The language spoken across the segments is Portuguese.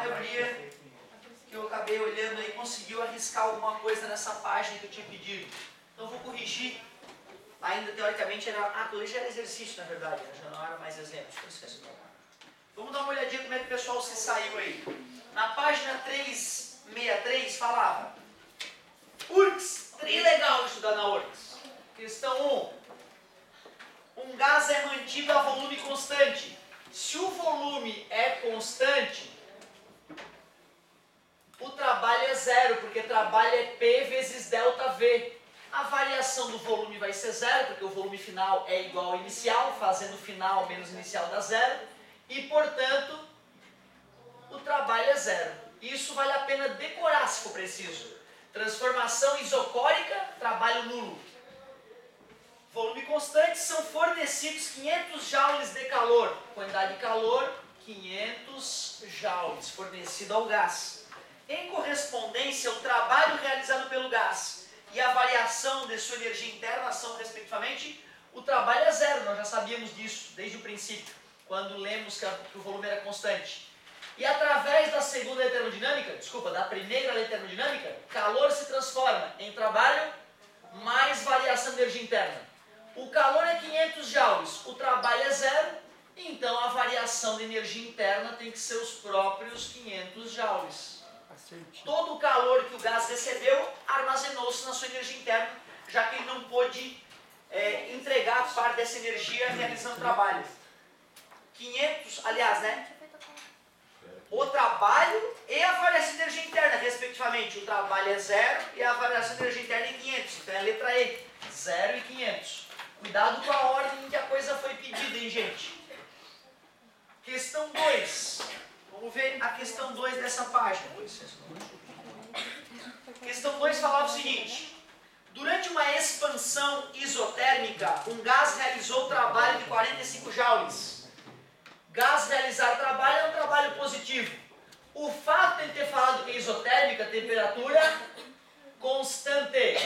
maioria que eu acabei olhando aí conseguiu arriscar alguma coisa nessa página que eu tinha pedido. Então eu vou corrigir. Ainda teoricamente era... corrigir era exercício na verdade, né? Já não era mais exemplos. Vamos dar uma olhadinha como é que o pessoal se saiu aí. Na página 363 falava: URGS, legal estudar na URGS. Questão 1. Um gás é mantido a volume constante. Se o volume é constante, o trabalho é zero, porque trabalho é P vezes ΔV. A variação do volume vai ser zero, porque o volume final é igual ao inicial, fazendo final menos inicial dá zero, e portanto o trabalho é zero. Isso vale a pena decorar se for preciso. Transformação isocórica, trabalho nulo. Volume constante, são fornecidos 500 joules de calor. Quantidade de calor, 500 joules fornecido ao gás. Em correspondência, o trabalho realizado pelo gás e a variação de sua energia interna são, respectivamente, o trabalho é zero. Nós já sabíamos disso desde o princípio, quando lemos que o volume era constante. E através da segunda lei termodinâmica, da primeira lei termodinâmica, calor se transforma em trabalho mais variação de energia interna. O calor é 500 joules, o trabalho é zero, então a variação de energia interna tem que ser os próprios 500 joules. Todo o calor que o gás recebeu armazenou-se na sua energia interna, já que ele não pôde entregar parte dessa energia realizando trabalho. 500, aliás, né? O trabalho e a variação de energia interna, respectivamente. O trabalho é zero e a variação de energia interna é 500. Então é a letra E, 0 e 500. Cuidado com a ordem em que a coisa foi pedida, hein, gente? Questão 2. Vamos ver a questão 2 dessa página. Questão 2 falava o seguinte: durante uma expansão isotérmica, um gás realizou o trabalho de 45 joules. Gás realizar trabalho é um trabalho positivo. O fato de ele ter falado que é isotérmica, temperatura constante.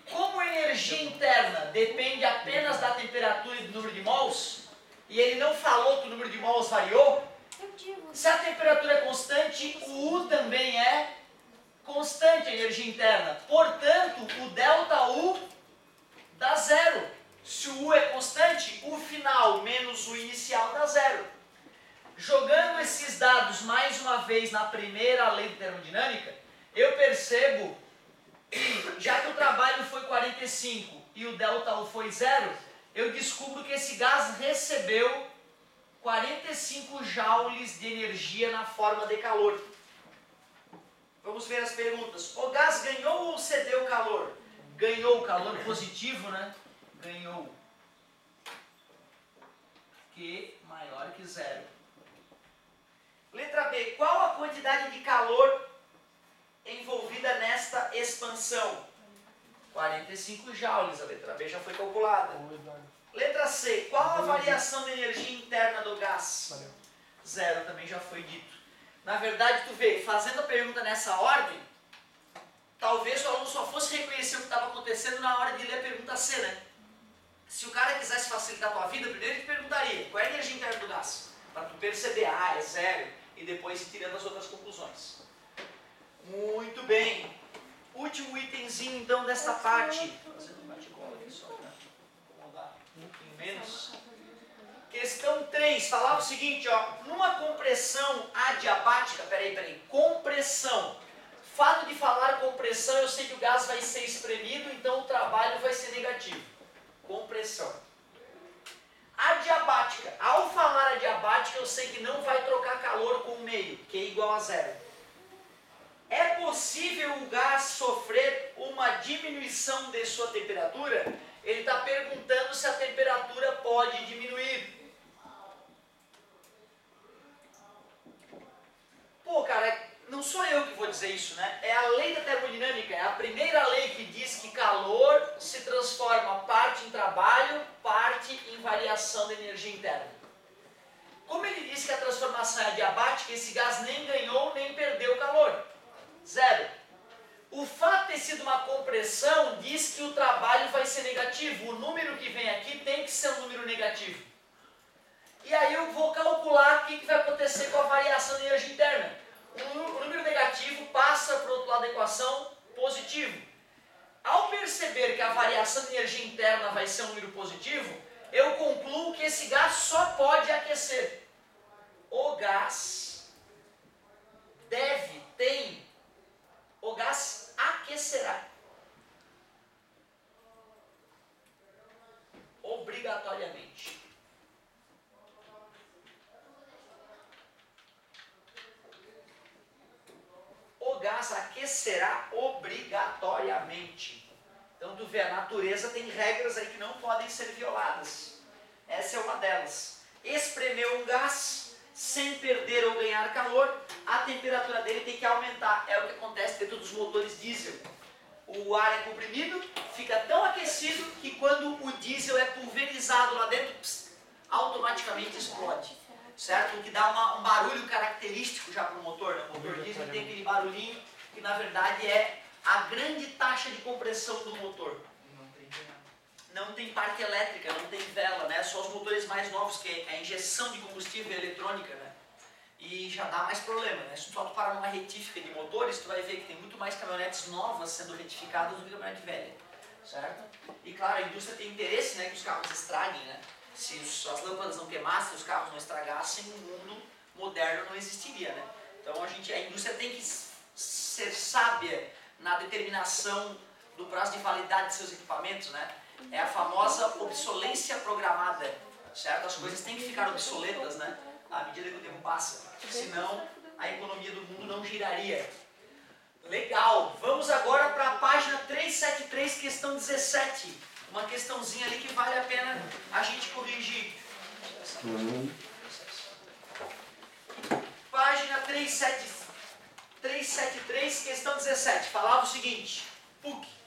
Como a energia interna depende apenas da temperatura e do número de mols, e ele não falou que o número de mols variou, se a temperatura é constante, o U também é constante, a energia interna. Portanto, o ΔU dá zero. Se o U é constante, o final menos o inicial dá zero. Jogando esses dados mais uma vez na primeira lei de termodinâmica, eu percebo que, já que o trabalho foi 45 e o ΔU foi zero, eu descubro que esse gás recebeu 45 joules de energia na forma de calor. Vamos ver as perguntas. O gás ganhou ou cedeu calor? Ganhou calor positivo, né? Ganhou. Q maior que zero. Letra B. Qual a quantidade de calor envolvida nesta expansão? 45 joules. A letra B já foi calculada. Letra C. Qual a variação de energia interna do gás? Zero, também já foi dito. Na verdade, tu vê, fazendo a pergunta nessa ordem, talvez o aluno só fosse reconhecer o que estava acontecendo na hora de ler a pergunta C, né? Se o cara quisesse facilitar a tua vida, primeiro ele te perguntaria: qual é a energia interna do gás? Para tu perceber, é zero, e depois ir tirando as outras conclusões. Muito bem. Último itemzinho então desta parte. Fazendo um bate-bola aqui só para acomodar um pouquinho menos. Questão 3, falava o seguinte, ó, numa compressão adiabática, peraí, compressão. Fato de falar compressão, eu sei que o gás vai ser espremido, então o trabalho vai ser negativo. Compressão. Adiabática. Ao falar adiabática, eu sei que não vai trocar calor com o meio, que é igual a zero. É possível o gás sofrer uma diminuição de sua temperatura? Ele está perguntando se a temperatura pode diminuir. Pô, cara, não sou eu que vou dizer isso, né? É a lei da termodinâmica, é a primeira lei que diz que calor se transforma parte em trabalho, parte em variação da energia interna. Como ele disse que a transformação é adiabática, esse gás nem ganhou nem perdeu calor. Zero. O fato de ter sido uma compressão diz que o trabalho vai ser negativo. O número que vem aqui tem que ser um número negativo. E aí eu vou calcular o que vai acontecer com a variação de energia interna. O número negativo passa para o outro lado da equação positivo. Ao perceber que a variação de energia interna vai ser um número positivo, eu concluo que esse gás só pode aquecer. O gás o gás aquecerá. Obrigatoriamente. O gás aquecerá obrigatoriamente. Então tu vê, a natureza tem regras aí que não podem ser violadas. Essa é uma delas. Espremer um gás sem perder ou ganhar calor, a temperatura dele tem que aumentar. É o que acontece dentro dos motores diesel. O ar é comprimido, fica tão aquecido que quando o diesel é pulverizado lá dentro, automaticamente explode. Certo? O que dá um barulho característico já para o motor. Né? O motor diesel tem aquele barulhinho que na verdade é a grande taxa de compressão do motor. Não tem parte elétrica, não tem vela, né? Só os motores mais novos, que é a injeção de combustível eletrônica, né? E já dá mais problema, né? Se tu parar numa retífica de motores, tu vai ver que tem muito mais caminhonetes novas sendo retificadas do que caminhonete velha, certo? E claro, a indústria tem interesse, né, que os carros estraguem, né? Se as lâmpadas não queimassem, os carros não estragassem, o mundo moderno não existiria, né? Então a indústria tem que ser sábia na determinação do prazo de validade de seus equipamentos, né? É a famosa obsolência programada, certo? As coisas têm que ficar obsoletas, né? À medida que o tempo passa, senão a economia do mundo não giraria. Legal, vamos agora para a página 373, questão 17. Uma questãozinha ali que vale a pena a gente corrigir. Página 373, questão 17. Falava o seguinte, PUC.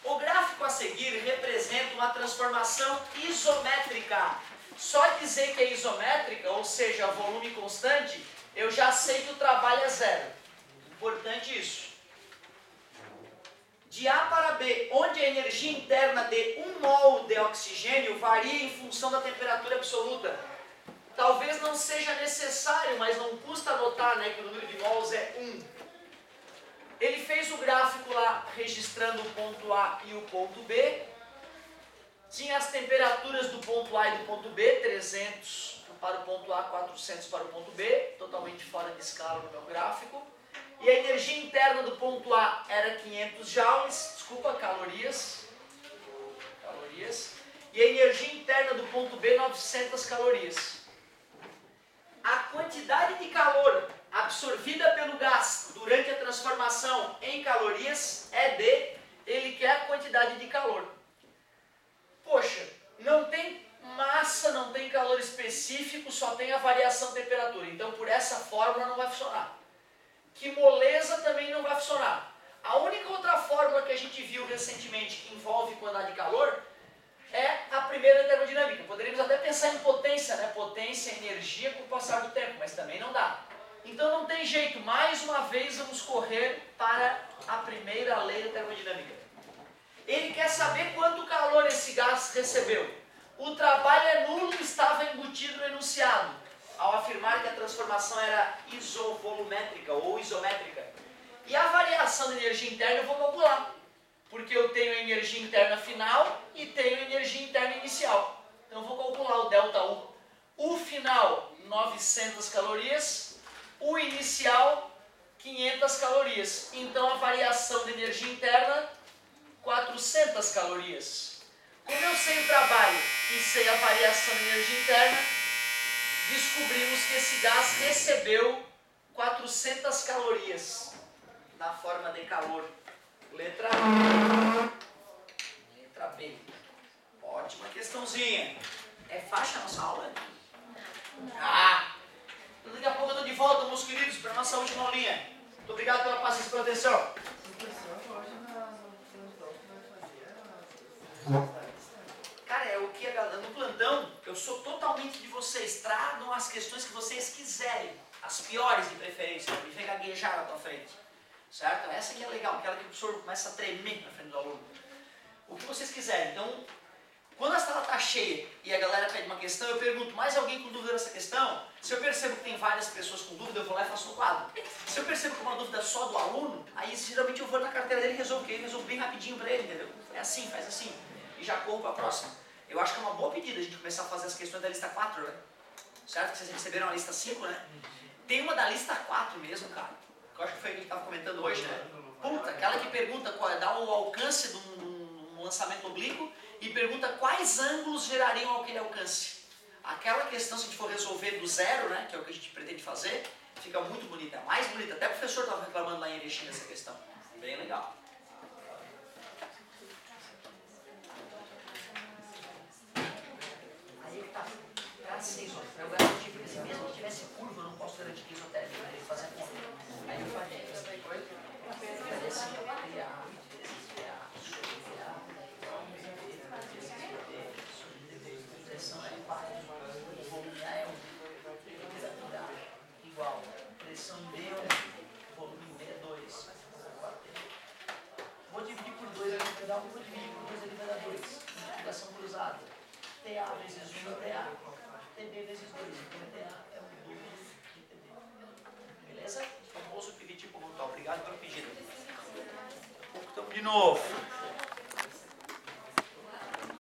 O gráfico a seguir representa uma transformação isométrica. Só dizer que é isométrica, ou seja, volume constante, eu já sei que o trabalho é zero. Importante isso. De A para B, onde a energia interna de 1 mol de oxigênio varia em função da temperatura absoluta. Talvez não seja necessário, mas não custa notar, né, que o número de mols é 1. Ele fez o gráfico lá, registrando o ponto A e o ponto B. Tinha as temperaturas do ponto A e do ponto B, 300 para o ponto A, 400 para o ponto B, totalmente fora de escala no meu gráfico. E a energia interna do ponto A era 500 joules, calorias. E a energia interna do ponto B, 900 calorias. A quantidade de calor absorvida pelo gás durante a transformação em calorias ele quer a quantidade de calor. Poxa, não tem massa, não tem calor específico, só tem a variação de temperatura. Então, por essa fórmula não vai funcionar. Que moleza também não vai funcionar. A única outra fórmula que a gente viu recentemente que envolve quantidade de calor é a primeira termodinâmica. Poderíamos até pensar em potência, né? Potência, energia com o passar do tempo, mas também não dá. Então não tem jeito, mais uma vez vamos correr para a primeira lei da termodinâmica. Ele quer saber quanto calor esse gás recebeu. O trabalho é nulo, estava embutido no enunciado, ao afirmar que a transformação era isovolumétrica ou isométrica. E a variação de energia interna eu vou calcular, porque eu tenho a energia interna final e tenho a energia interna inicial. Então eu vou calcular o ΔU. O final, 900 calorias, o inicial, 500 calorias. Então a variação de energia interna, 400 calorias. Como eu sei o trabalho e sei a variação de energia interna, descobrimos que esse gás recebeu 400 calorias na forma de calor. Letra A. Letra B. Ótima questãozinha. É faixa a nossa aula? Ah! Daqui a pouco eu estou de volta, meus queridos, para a nossa última aulinha. Muito obrigado pela paciência e pela atenção. Cara, é o que no plantão, eu sou totalmente de vocês. Tragam as questões que vocês quiserem. As piores de preferência, para me ver gaguejar na tua frente. Certo? Essa aqui é legal, aquela que o professor começa a tremer na frente do aluno. O que vocês quiserem. Então, quando a sala está cheia, cheia e a galera pede uma questão, eu pergunto, mais alguém com dúvida nessa questão? Se eu percebo que tem várias pessoas com dúvida, eu vou lá e faço no quadro. Se eu percebo que é uma dúvida só do aluno, aí geralmente eu vou na carteira dele e resolvo, porque eu resolvo bem rapidinho para ele, entendeu? É assim, faz assim, e já corro para a próxima. Eu acho que é uma boa pedida a gente começar a fazer as questões da lista 4, né? Certo? Que vocês receberam a lista 5, né? Tem uma da lista 4 mesmo, cara, que eu acho que foi a que a gente estava comentando hoje, né? Puta, aquela que pergunta, dá o alcance de um lançamento oblíquo e pergunta quais ângulos gerariam aquele alcance. Aquela questão, se a gente for resolver do zero, né, que é o que a gente pretende fazer, fica muito bonita, mais bonita. Até o professor estava reclamando lá em Erechim dessa questão. Bem legal. Aí ele tá para 6 horas. Eu garanti, porque assim, mesmo que tivesse curva, eu não posso garantir que isotécnico, né? Ele fazer a conta. Aí eu falei, fazer assim, pressão é 4, o volume A é 1, temperatura A igual, pressão B é 1, volume B é 2, vou dividir por 2 aqui vai dar 1, vou dividir por 2 aqui vai dar 2, multiplicação cruzada, TA vezes 1 é TA, TB vezes 2, então TA é o dobro de TB. Beleza? Famoso pedir tipo, obrigado pelo pedido. De novo.